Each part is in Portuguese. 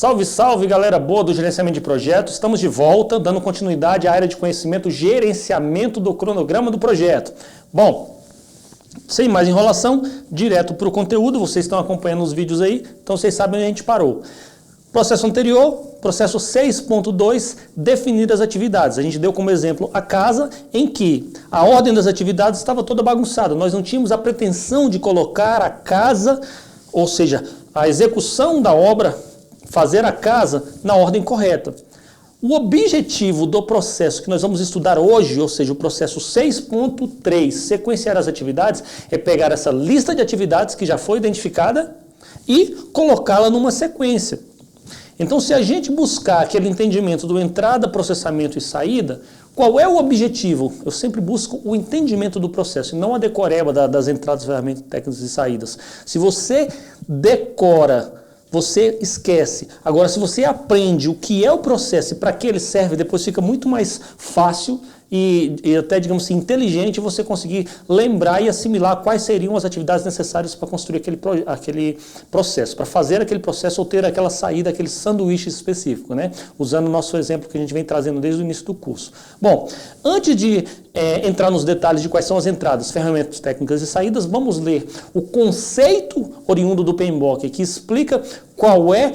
Salve, salve, galera boa do gerenciamento de projetos. Estamos de volta, dando continuidade à área de conhecimento, gerenciamento do cronograma do projeto. Bom, sem mais enrolação, direto para o conteúdo, vocês estão acompanhando os vídeos aí, então vocês sabem onde a gente parou. Processo anterior, processo 6.2, definir as atividades. A gente deu como exemplo a casa, em que a ordem das atividades estava toda bagunçada. Nós não tínhamos a pretensão de colocar a casa, ou seja, a execução da obra, fazer a casa na ordem correta. O objetivo do processo que nós vamos estudar hoje, ou seja, o processo 6.3, sequenciar as atividades, é pegar essa lista de atividades que já foi identificada e colocá-la numa sequência. Então, se a gente buscar aquele entendimento do entrada, processamento e saída, qual é o objetivo? Eu sempre busco o entendimento do processo, e não a decoreba das entradas, ferramentas, técnicas e saídas. Se você decora, você esquece. Agora, se você aprende o que é o processo e para que ele serve, depois fica muito mais fácil e até, digamos assim, inteligente você conseguir lembrar e assimilar quais seriam as atividades necessárias para construir aquele processo, para fazer aquele processo ou ter aquela saída, aquele sanduíche específico, né? Usando o nosso exemplo que a gente vem trazendo desde o início do curso. Bom, antes de entrar nos detalhes de quais são as entradas, ferramentas, técnicas e saídas, vamos ler o conceito oriundo do PMBOK, que explica qual é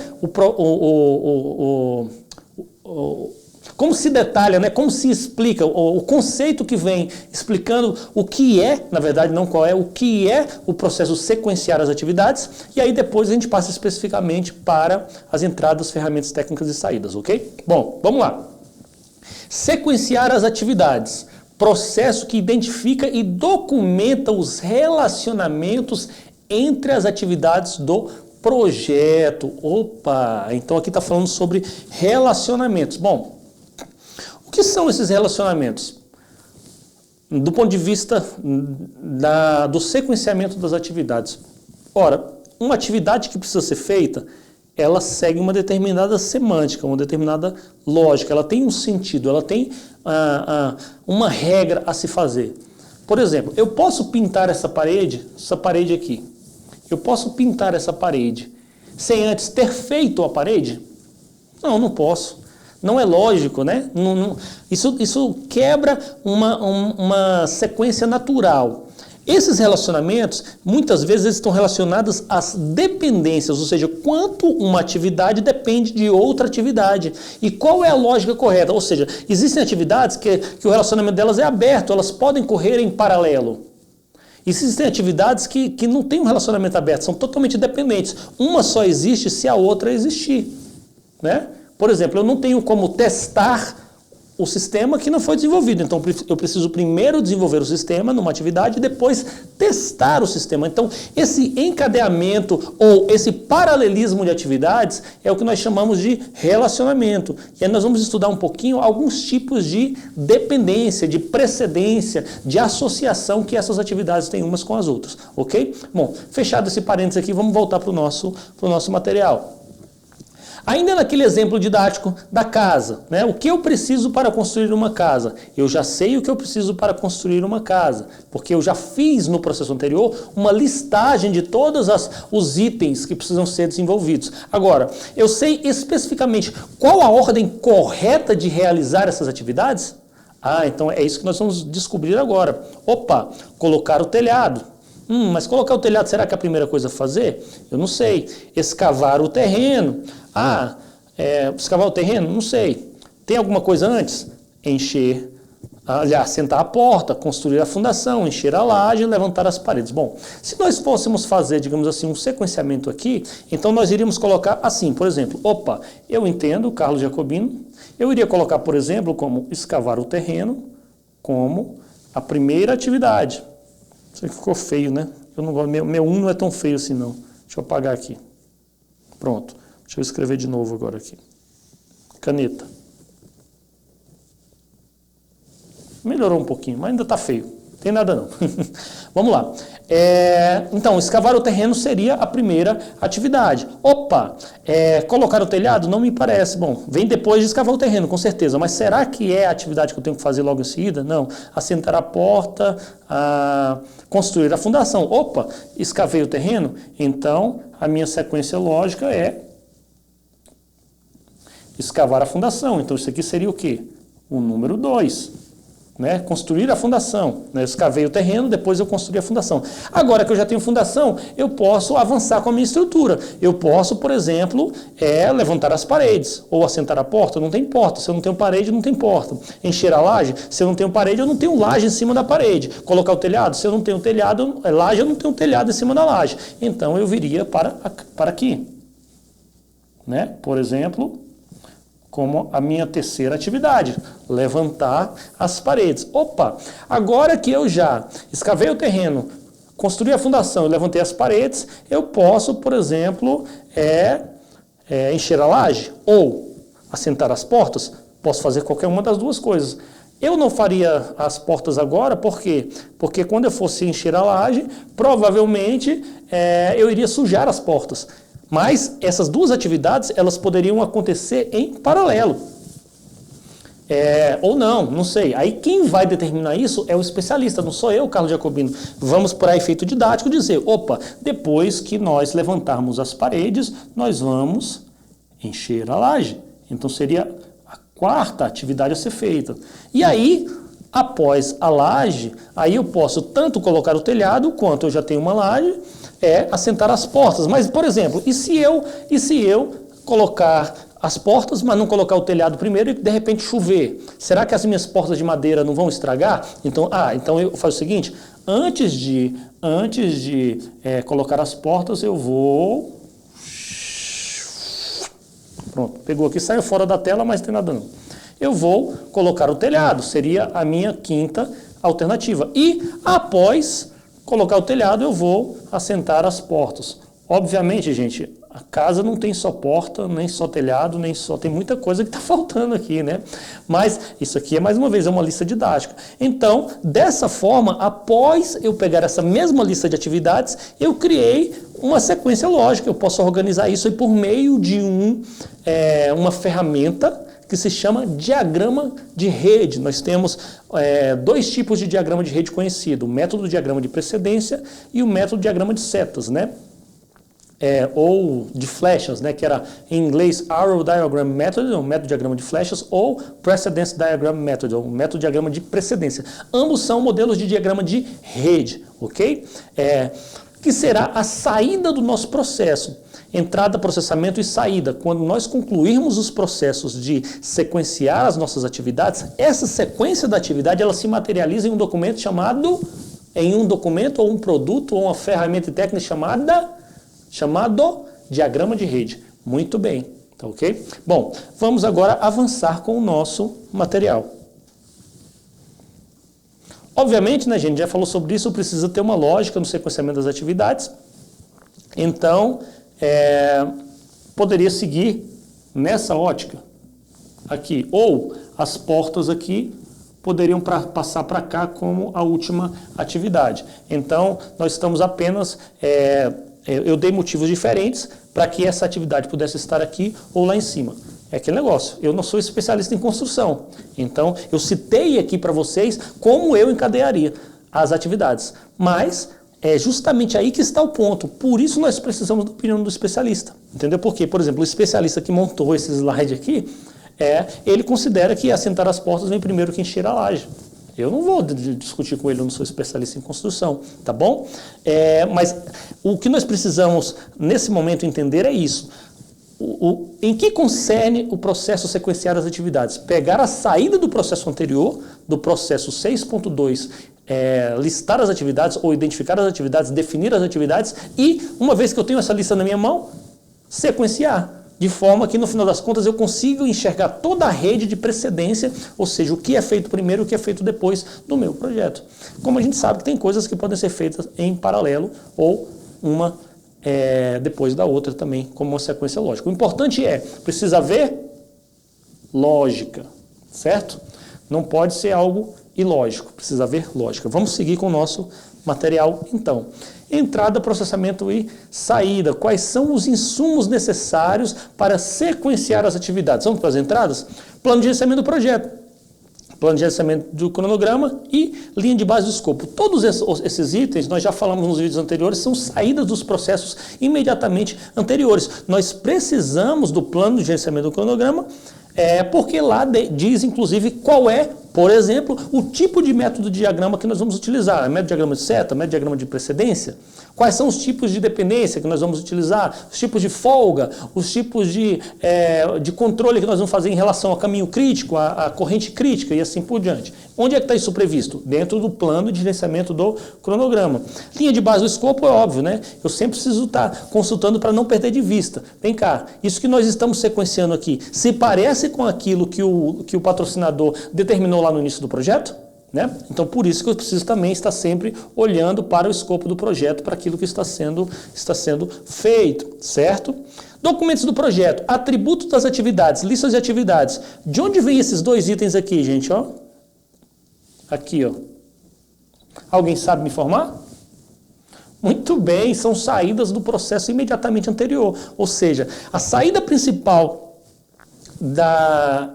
como se detalha, né? Como se explica o conceito que vem explicando o que é, na verdade não qual é, o que é o processo sequenciar as atividades, e aí depois a gente passa especificamente para as entradas, ferramentas, técnicas e saídas, ok? Bom, vamos lá. Sequenciar as atividades, processo que identifica e documenta os relacionamentos entre as atividades do projeto. Opa, então aqui está falando sobre relacionamentos. Bom, o que são esses relacionamentos? Do ponto de vista do sequenciamento das atividades. Ora, uma atividade que precisa ser feita, ela segue uma determinada semântica, uma determinada lógica, ela tem um sentido, ela tem uma regra a se fazer. Por exemplo, eu posso pintar essa parede aqui. Eu posso pintar essa parede sem antes ter feito a parede? Não, não posso. Não é lógico, né? Isso quebra uma sequência natural. Esses relacionamentos, muitas vezes, estão relacionados às dependências, ou seja, quanto uma atividade depende de outra atividade. E qual é a lógica correta? Ou seja, existem atividades que o relacionamento delas é aberto, elas podem correr em paralelo. Existem atividades que não têm um relacionamento aberto, são totalmente dependentes. Uma só existe se a outra existir, né? Por exemplo, eu não tenho como testar o sistema que não foi desenvolvido. Então, eu preciso primeiro desenvolver o sistema numa atividade e depois testar o sistema. Então, esse encadeamento ou esse paralelismo de atividades é o que nós chamamos de relacionamento. E aí nós vamos estudar um pouquinho alguns tipos de dependência, de precedência, de associação que essas atividades têm umas com as outras. Ok? Bom, fechado esse parênteses aqui, vamos voltar para o nosso material. Ainda naquele exemplo didático da casa, né? O que eu preciso para construir uma casa? Eu já sei o que eu preciso para construir uma casa, porque eu já fiz no processo anterior uma listagem de todos os itens que precisam ser desenvolvidos. Agora, eu sei especificamente qual a ordem correta de realizar essas atividades? Ah, então é isso que nós vamos descobrir agora. Opa, colocar o telhado. Mas colocar o telhado, será que é a primeira coisa a fazer? Eu não sei. Escavar o terreno. Escavar o terreno? Não sei. Tem alguma coisa antes? Sentar a porta, construir a fundação, encher a laje, levantar as paredes. Bom, se nós fôssemos fazer, digamos assim, um sequenciamento aqui, então nós iríamos colocar assim, por exemplo, eu entendo, Carlos Jacobino, eu iria colocar, por exemplo, como escavar o terreno, como a primeira atividade. Isso aqui ficou feio, né? Eu não gosto, meu 1 não é tão feio assim, não. Deixa eu apagar aqui. Pronto. Deixa eu escrever de novo agora aqui. Caneta. Melhorou um pouquinho, mas ainda está feio. Não tem nada não. Vamos lá. Então, escavar o terreno seria a primeira atividade. Colocar o telhado? Não me parece. Bom, vem depois de escavar o terreno, com certeza. Mas será que é a atividade que eu tenho que fazer logo em seguida? Não. Assentar a porta, construir a fundação. Escavei o terreno? Então, a minha sequência lógica é escavar a fundação. Então isso aqui seria o quê? O número 2. Né? Construir a fundação. Né? Eu escavei o terreno, depois eu construí a fundação. Agora que eu já tenho fundação, eu posso avançar com a minha estrutura. Eu posso, por exemplo, levantar as paredes, ou assentar a porta. Não tem porta. Se eu não tenho parede, não tem porta. Encher a laje. Se eu não tenho parede, eu não tenho laje em cima da parede. Colocar o telhado. Se eu não tenho telhado, laje, eu não tenho telhado em cima da laje. Então eu viria para aqui. Né? Por exemplo, como a minha terceira atividade, levantar as paredes. Opa, agora que eu já escavei o terreno, construí a fundação e levantei as paredes, eu posso, por exemplo, encher a laje ou assentar as portas. Posso fazer qualquer uma das duas coisas. Eu não faria as portas agora, por quê? Porque quando eu fosse encher a laje, provavelmente eu iria sujar as portas. Mas essas duas atividades, elas poderiam acontecer em paralelo. Ou não sei. Aí quem vai determinar isso é o especialista, não sou eu, Carlos Jacobino. Vamos, para efeito didático, dizer, opa, depois que nós levantarmos as paredes, nós vamos encher a laje. Então seria a quarta atividade a ser feita. E aí, após a laje, aí eu posso tanto colocar o telhado, quanto eu já tenho uma laje, assentar as portas. Mas, por exemplo, e se eu colocar as portas, mas não colocar o telhado primeiro e de repente chover? Será que as minhas portas de madeira não vão estragar? Então eu faço o seguinte, antes de colocar as portas, eu vou... Pronto, pegou aqui, saiu fora da tela, mas não tem nada não. Eu vou colocar o telhado, seria a minha quinta alternativa. E após colocar o telhado, eu vou assentar as portas. Obviamente, gente, a casa não tem só porta, nem só telhado, nem só... Tem muita coisa que está faltando aqui, né? Mas isso aqui, mais uma vez, é uma lista didática. Então, dessa forma, após eu pegar essa mesma lista de atividades, eu criei uma sequência lógica. Eu posso organizar isso aí por meio de uma ferramenta que se chama diagrama de rede. Nós temos dois tipos de diagrama de rede conhecido, o método diagrama de precedência e o método diagrama de setas, né? Ou de flechas, né? Que era em inglês Arrow Diagram Method, o método diagrama de flechas, ou Precedence Diagram Method, o método diagrama de precedência. Ambos são modelos de diagrama de rede, ok? Que será a saída do nosso processo. Entrada, processamento e saída. Quando nós concluirmos os processos de sequenciar as nossas atividades, essa sequência da atividade ela se materializa em um documento ou um produto ou uma ferramenta técnica chamado diagrama de rede. Muito bem, tá ok? Bom, vamos agora avançar com o nosso material. Obviamente, né, gente, já falou sobre isso, precisa ter uma lógica no sequenciamento das atividades. Então, poderia seguir nessa ótica aqui, ou as portas aqui poderiam passar para cá como a última atividade. Então, nós estamos apenas, eu dei motivos diferentes para que essa atividade pudesse estar aqui ou lá em cima. É aquele negócio, eu não sou especialista em construção, então eu citei aqui para vocês como eu encadearia as atividades, mas é justamente aí que está o ponto. Por isso nós precisamos da opinião do especialista. Entendeu? Porque, por exemplo, o especialista que montou esse slide aqui, ele considera que assentar as portas vem primeiro que encher a laje. Eu não vou discutir com ele, eu não sou especialista em construção, tá bom? Mas o que nós precisamos, nesse momento, entender é isso. Em que concerne o processo sequenciar as atividades? Pegar a saída do processo anterior, do processo 6.2, listar as atividades ou identificar as atividades, definir as atividades e, uma vez que eu tenho essa lista na minha mão, sequenciar. De forma que, no final das contas, eu consigo enxergar toda a rede de precedência, ou seja, o que é feito primeiro e o que é feito depois do meu projeto. Como a gente sabe que tem coisas que podem ser feitas em paralelo ou uma depois da outra também, como uma sequência lógica. O importante precisa haver lógica, certo? Não pode ser algo ilógico, precisa haver lógica. Vamos seguir com o nosso material, então. Entrada, processamento e saída. Quais são os insumos necessários para sequenciar as atividades? Vamos para as entradas? Plano de gerenciamento do projeto. plano de gerenciamento do cronograma e linha de base do escopo. Todos esses itens, nós já falamos nos vídeos anteriores, são saídas dos processos imediatamente anteriores. Nós precisamos do plano de gerenciamento do cronograma, porque lá diz, inclusive, qual é, por exemplo, o tipo de método de diagrama que nós vamos utilizar. Método de diagrama de seta, método de diagrama de precedência? Quais são os tipos de dependência que nós vamos utilizar? Os tipos de folga, os tipos de controle que nós vamos fazer em relação ao caminho crítico, à corrente crítica e assim por diante. Onde é que está isso previsto? Dentro do plano de gerenciamento do cronograma. Linha de base do escopo é óbvio, né? Eu sempre preciso estar consultando para não perder de vista. Vem cá, isso que nós estamos sequenciando aqui, se parece com aquilo que o patrocinador determinou lá no início do projeto? Né? Então, por isso que eu preciso também estar sempre olhando para o escopo do projeto, para aquilo que está sendo feito, certo? Documentos do projeto, atributos das atividades, listas de atividades. De onde vem esses dois itens aqui, gente? Ó? Aqui, ó. Alguém sabe me informar? Muito bem, são saídas do processo imediatamente anterior. Ou seja, a saída principal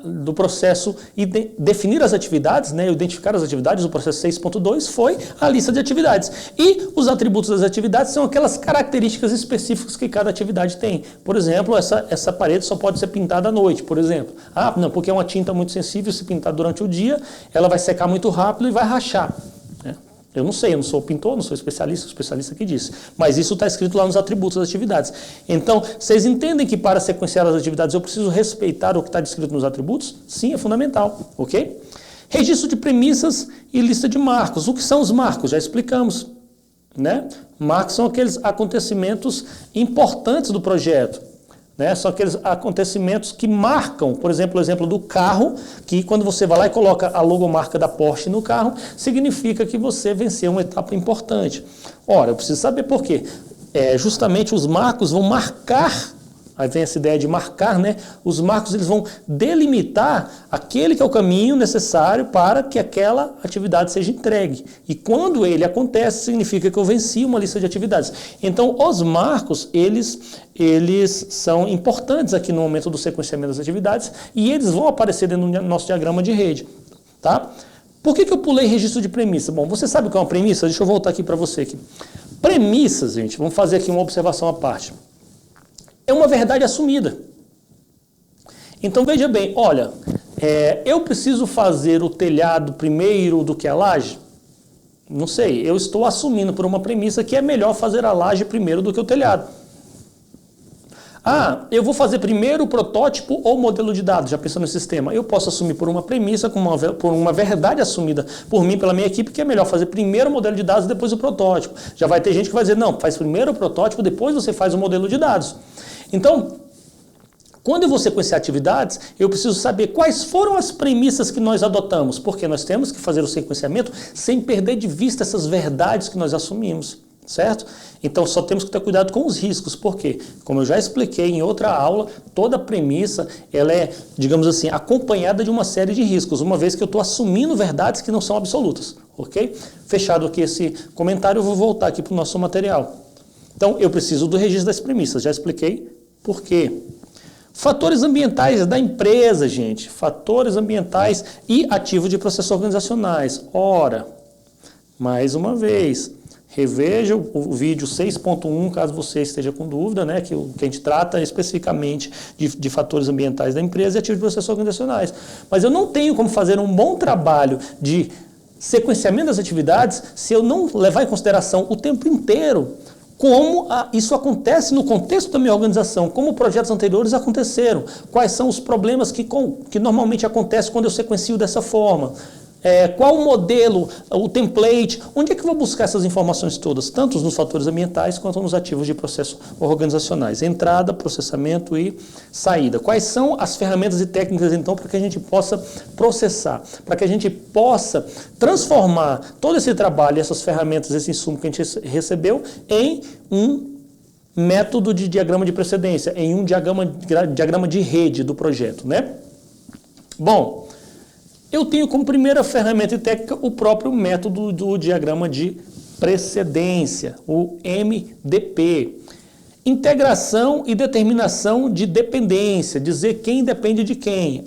do processo e definir as atividades, né, identificar as atividades, o processo 6.2 foi a lista de atividades. E os atributos das atividades são aquelas características específicas que cada atividade tem. Por exemplo, essa parede só pode ser pintada à noite, por exemplo. Ah, não, porque é uma tinta muito sensível, se pintar durante o dia, ela vai secar muito rápido e vai rachar. Eu não sei, eu não sou pintor, não sou especialista, o especialista que disse. Mas isso está escrito lá nos atributos das atividades. Então, vocês entendem que para sequenciar as atividades eu preciso respeitar o que está descrito nos atributos? Sim, é fundamental, ok? Registro de premissas e lista de marcos. O que são os marcos? Já explicamos, né? Marcos são aqueles acontecimentos importantes do projeto. Né? São aqueles acontecimentos que marcam, por exemplo, o exemplo do carro, que quando você vai lá e coloca a logomarca da Porsche no carro, significa que você venceu uma etapa importante. Ora, eu preciso saber por quê. Justamente os marcos vão marcar, aí vem essa ideia de marcar, né? Os marcos eles vão delimitar aquele que é o caminho necessário para que aquela atividade seja entregue. E quando ele acontece, significa que eu venci uma lista de atividades. Então, os marcos, eles são importantes aqui no momento do sequenciamento das atividades e eles vão aparecer dentro do nosso diagrama de rede. Tá? Por que eu pulei registro de premissa? Bom, você sabe o que é uma premissa? Deixa eu voltar aqui para você. Aqui. Premissas, gente, vamos fazer aqui uma observação à parte. É uma verdade assumida. Então, veja bem, olha, eu preciso fazer o telhado primeiro do que a laje? Não sei, eu estou assumindo por uma premissa que é melhor fazer a laje primeiro do que o telhado. Ah, eu vou fazer primeiro o protótipo ou o modelo de dados, já pensando no sistema. Eu posso assumir por uma premissa, por uma verdade assumida por mim, pela minha equipe, que é melhor fazer primeiro o modelo de dados e depois o protótipo. Já vai ter gente que vai dizer, não, faz primeiro o protótipo, depois você faz o modelo de dados. Então, quando eu vou sequenciar atividades, eu preciso saber quais foram as premissas que nós adotamos, porque nós temos que fazer o sequenciamento sem perder de vista essas verdades que nós assumimos, certo? Então, só temos que ter cuidado com os riscos, porque, como eu já expliquei em outra aula, toda premissa, ela é, digamos assim, acompanhada de uma série de riscos, uma vez que eu estou assumindo verdades que não são absolutas, ok? Fechado aqui esse comentário, eu vou voltar aqui para o nosso material. Então, eu preciso do registro das premissas, já expliquei por quê. Fatores ambientais da empresa, gente. Fatores ambientais e ativos de processos organizacionais. Ora, mais uma vez, reveja o vídeo 6.1, caso você esteja com dúvida, né, que a gente trata especificamente de fatores ambientais da empresa e ativos de processos organizacionais. Mas eu não tenho como fazer um bom trabalho de sequenciamento das atividades se eu não levar em consideração o tempo inteiro como isso acontece no contexto da minha organização, como projetos anteriores aconteceram, quais são os problemas que normalmente acontecem quando eu sequencio dessa forma, qual o modelo, o template, onde é que eu vou buscar essas informações todas, tanto nos fatores ambientais quanto nos ativos de processos organizacionais, entrada, processamento e saída. Quais são as ferramentas e técnicas, então, para que a gente possa processar, para que a gente possa transformar todo esse trabalho, essas ferramentas, esse insumo que a gente recebeu em um método de diagrama de precedência, em um diagrama de rede do projeto, né? Bom, eu tenho como primeira ferramenta e técnica o próprio método do diagrama de precedência, o MDP. Integração e determinação de dependência, dizer quem depende de quem.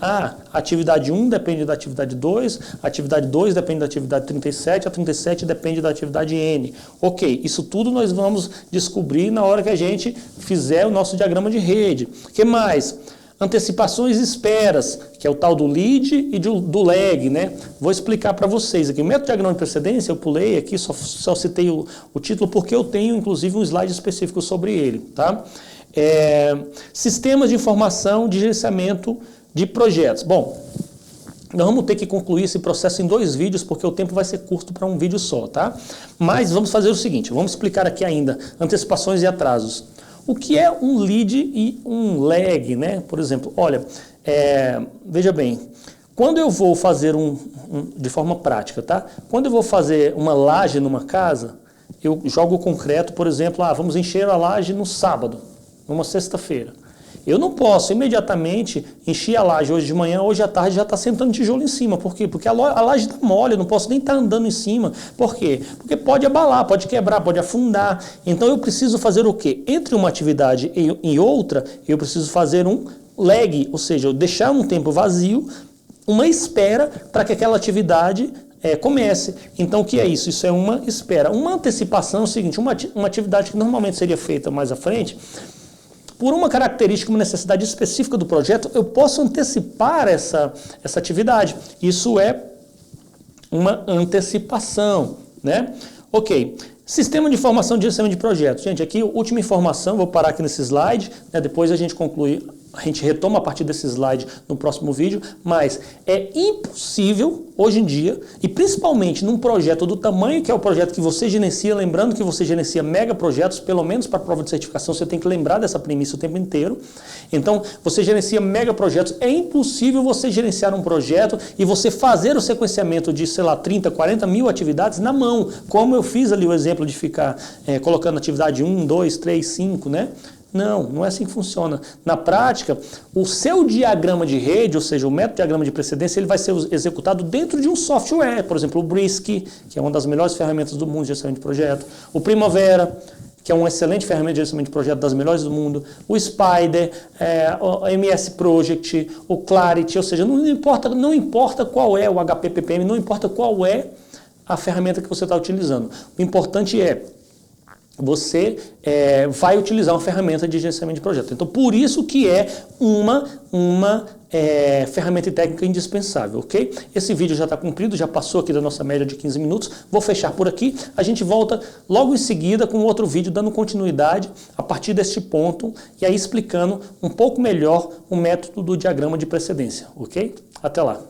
Atividade 1 depende da atividade 2, a atividade 2 depende da atividade 37, a 37 depende da atividade N. Ok, isso tudo nós vamos descobrir na hora que a gente fizer o nosso diagrama de rede. O que mais? Antecipações e esperas, que é o tal do lead e do lag, né? Vou explicar para vocês aqui. O método de diagrama de precedência, eu pulei aqui, só citei o título porque eu tenho, inclusive, um slide específico sobre ele, tá? Sistemas de informação de gerenciamento de projetos. Bom, nós vamos ter que concluir esse processo em 2 vídeos, porque o tempo vai ser curto para um vídeo só, tá? Mas vamos fazer o seguinte, vamos explicar aqui ainda antecipações e atrasos. O que é um lead e um lag, né? Por exemplo, olha, veja bem, quando eu vou fazer de forma prática, tá? Quando eu vou fazer uma laje numa casa, eu jogo o concreto, por exemplo, vamos encher a laje no sábado, numa sexta-feira. Eu não posso imediatamente encher a laje hoje de manhã, hoje à tarde já está sentando tijolo em cima. Por quê? Porque a laje está mole, eu não posso nem estar andando em cima. Por quê? Porque pode abalar, pode quebrar, pode afundar. Então eu preciso fazer o quê? Entre uma atividade e outra, eu preciso fazer um lag, ou seja, eu deixar um tempo vazio, uma espera para que aquela atividade comece. Então o que é isso? Isso é uma espera. Uma antecipação é o seguinte, uma atividade que normalmente seria feita mais à frente, por uma característica, uma necessidade específica do projeto, eu posso antecipar essa atividade. Isso é uma antecipação, né? Ok. Sistema de informação de gerenciamento de projetos. Gente, aqui, última informação, vou parar aqui nesse slide, né? Depois a gente conclui, a gente retoma a partir desse slide no próximo vídeo, mas é impossível, hoje em dia, e principalmente num projeto do tamanho que é o projeto que você gerencia, lembrando que você gerencia mega projetos, pelo menos para a prova de certificação, você tem que lembrar dessa premissa o tempo inteiro. Então, você gerencia mega projetos, é impossível você gerenciar um projeto e você fazer o sequenciamento de, sei lá, 30, 40 mil atividades na mão, como eu fiz ali o exemplo de ficar colocando atividade 1, 2, 3, 5, né? Não é assim que funciona. Na prática, o seu diagrama de rede, ou seja, o método diagrama de precedência, ele vai ser executado dentro de um software. Por exemplo, o Brisk, que é uma das melhores ferramentas do mundo de gerenciamento de projeto. O Primavera, que é uma excelente ferramenta de gerenciamento de projeto, das melhores do mundo. O Spider, o MS Project, o Clarity, ou seja, não importa qual é o HPPPM, não importa qual é a ferramenta que você está utilizando. O importante é você vai utilizar uma ferramenta de gerenciamento de projeto. Então, por isso que é uma ferramenta técnica indispensável, ok? Esse vídeo já está cumprido, já passou aqui da nossa média de 15 minutos. Vou fechar por aqui. A gente volta logo em seguida com outro vídeo dando continuidade a partir deste ponto e aí explicando um pouco melhor o método do diagrama de precedência, ok? Até lá.